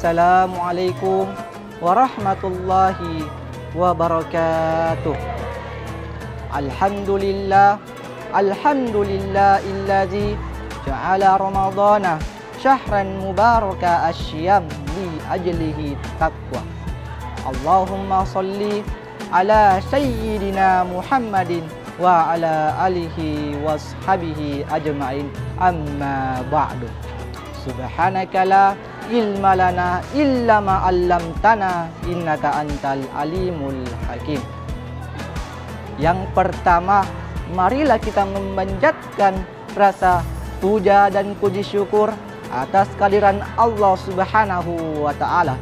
Assalamualaikum warahmatullahi wabarakatuh. Alhamdulillahilladzi ja'ala ramadhana syahran mubaraka asyam li ajlihi taqwa. Allahumma salli ala sayyidina Muhammadin wa ala alihi washabihi ajma'in, amma ba'du. Subhanaka la ilma lana illa ma 'allamtana innaka antal alimul hakim. Yang pertama, marilah kita memanjatkan rasa puja dan puji syukur atas kehadiran Allah Subhanahu wa taala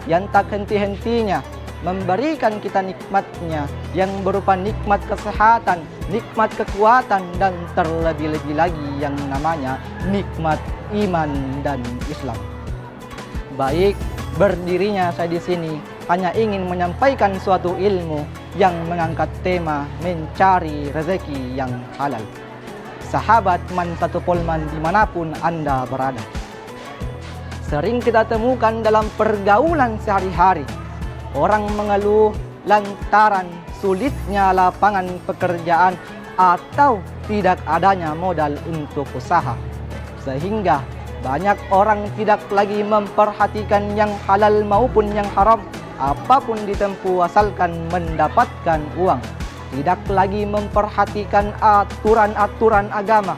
yang tak henti-hentinya memberikan kita nikmatnya yang berupa nikmat kesehatan, nikmat kekuatan, dan terlebih-lebih lagi yang namanya nikmat iman dan Islam. Baik, berdirinya saya di sini hanya ingin menyampaikan suatu ilmu yang mengangkat tema mencari rezeki yang halal. Sahabat Mantatu Polman dimanapun Anda berada, sering kita temukan dalam pergaulan sehari-hari orang mengeluh lantaran sulitnya lapangan pekerjaan atau tidak adanya modal untuk usaha, sehingga banyak orang tidak lagi memperhatikan yang halal maupun yang haram, apapun ditempuh asalkan mendapatkan uang. Tidak lagi memperhatikan aturan-aturan agama.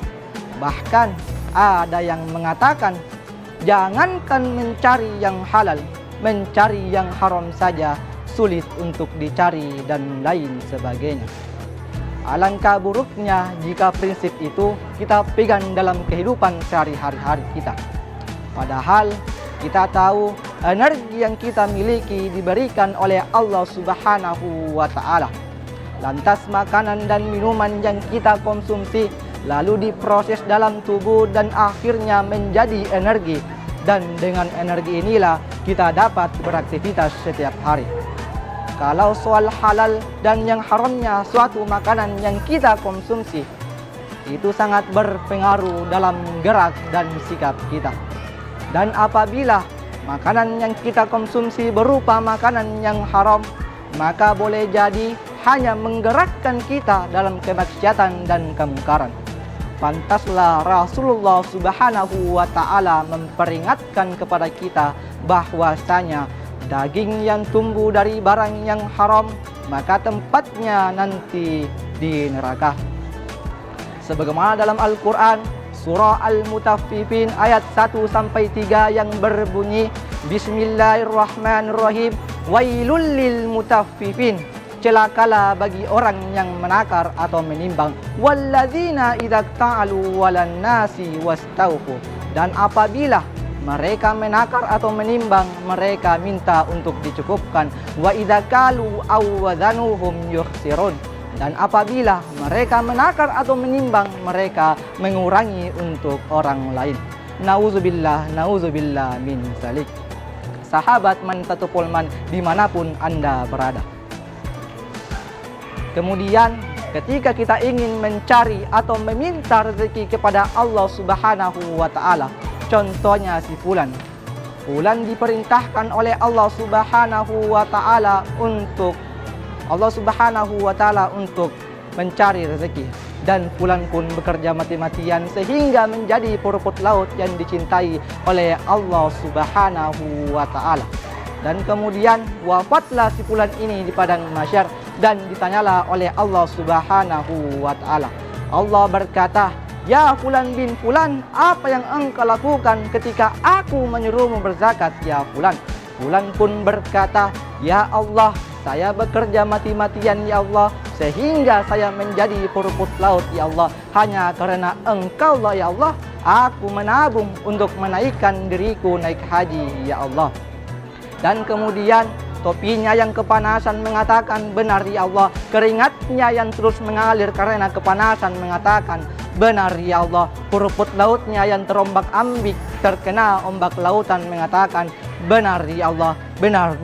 Bahkan ada yang mengatakan, jangankan mencari yang halal, mencari yang haram saja sulit untuk dicari dan lain sebagainya. Alangkah buruknya jika prinsip itu kita pegang dalam kehidupan sehari-hari kita. Padahal kita tahu energi yang kita miliki diberikan oleh Allah Subhanahu wa taala. Lantas makanan dan minuman yang kita konsumsi lalu diproses dalam tubuh dan akhirnya menjadi energi. Dan dengan energi inilah kita dapat beraktivitas setiap hari. Kalau soal halal dan yang haramnya suatu makanan yang kita konsumsi, itu sangat berpengaruh dalam gerak dan sikap kita. Dan apabila makanan yang kita konsumsi berupa makanan yang haram, maka boleh jadi hanya menggerakkan kita dalam kemaksiatan dan kemungkaran. Pantaslah Rasulullah Subhanahu wa taala memperingatkan kepada kita bahwasanya daging yang tumbuh dari barang yang haram maka tempatnya nanti di neraka. Sebagaimana dalam Al-Qur'an surah Al-Mutaffifin ayat 1 sampai 3 yang berbunyi, Bismillahirrahmanirrahim, wailul lil mutaffifin, celakalah bagi orang yang menakar atau menimbang, walladzina idza ta'alu walan nasi wastaufu, dan apabila mereka menakar atau menimbang, mereka minta untuk dicukupkan, wa idza kalu aw wazanuhum yukhsirun, dan apabila mereka menakar atau menimbang, mereka mengurangi untuk orang lain. Nauzubillah min zalik. Sahabat Mantatu Polman dimanapun Anda berada. Kemudian ketika kita ingin mencari atau meminta rezeki kepada Allah Subhanahu wa taala, contohnya si Fulan diperintahkan oleh Allah Subhanahu wa taala untuk mencari rezeki, dan Fulan pun bekerja mati-matian sehingga menjadi peruput laut yang dicintai oleh Allah Subhanahu wa taala. Dan kemudian wafatlah si Fulan ini di padang mahsyar dan ditanyalah oleh Allah Subhanahu wa taala. Allah berkata, "Ya Fulan bin Fulan, apa yang engkau lakukan ketika aku menyuruhmu berzakat, ya Fulan?" Fulan pun berkata, "Ya Allah, saya bekerja mati-matian ya Allah, sehingga saya menjadi peruput laut ya Allah. Hanya karena engkau lah ya Allah, aku menabung untuk menaikkan diriku naik haji ya Allah." Dan kemudian topinya yang kepanasan mengatakan, "Benar ya Allah." Keringatnya yang terus mengalir karena kepanasan mengatakan, "Benar ya Allah." Peruput lautnya yang terombak-ambik terkena ombak lautan mengatakan, "Benar ya Allah, benar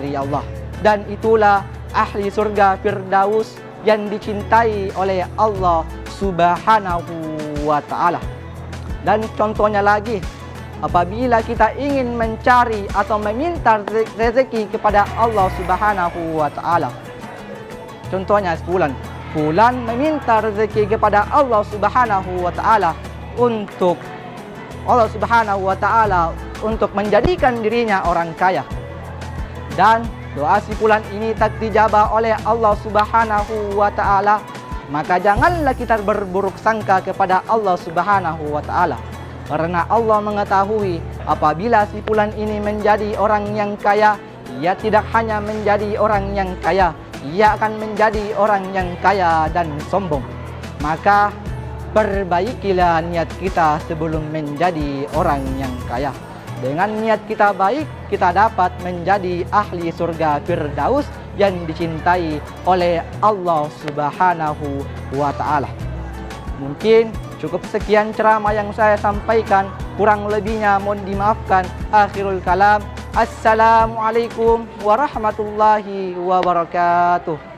ya Allah." Dan itulah ahli surga Firdaus yang dicintai oleh Allah Subhanahu wa taala. Dan contohnya lagi, apabila kita ingin mencari atau meminta rezeki kepada Allah Subhanahu wa taala. Contohnya fulan meminta rezeki kepada Allah Subhanahu wa taala untuk Allah Subhanahu wa taala untuk menjadikan dirinya orang kaya. Dan doa si fulan ini tak dijabah oleh Allah Subhanahu wa taala, maka janganlah kita berburuk sangka kepada Allah Subhanahu wa taala. Karena Allah mengetahui apabila si fulan ini menjadi orang yang kaya, ia tidak hanya menjadi orang yang kaya, ia akan menjadi orang yang kaya dan sombong. Maka perbaikilah niat kita sebelum menjadi orang yang kaya. Dengan niat kita baik, kita dapat menjadi ahli surga Firdaus yang dicintai oleh Allah Subhanahu wa taala. Mungkin cukup sekian ceramah yang saya sampaikan, kurang lebihnya mohon dimaafkan. Akhirul kalam. Assalamualaikum warahmatullahi wabarakatuh.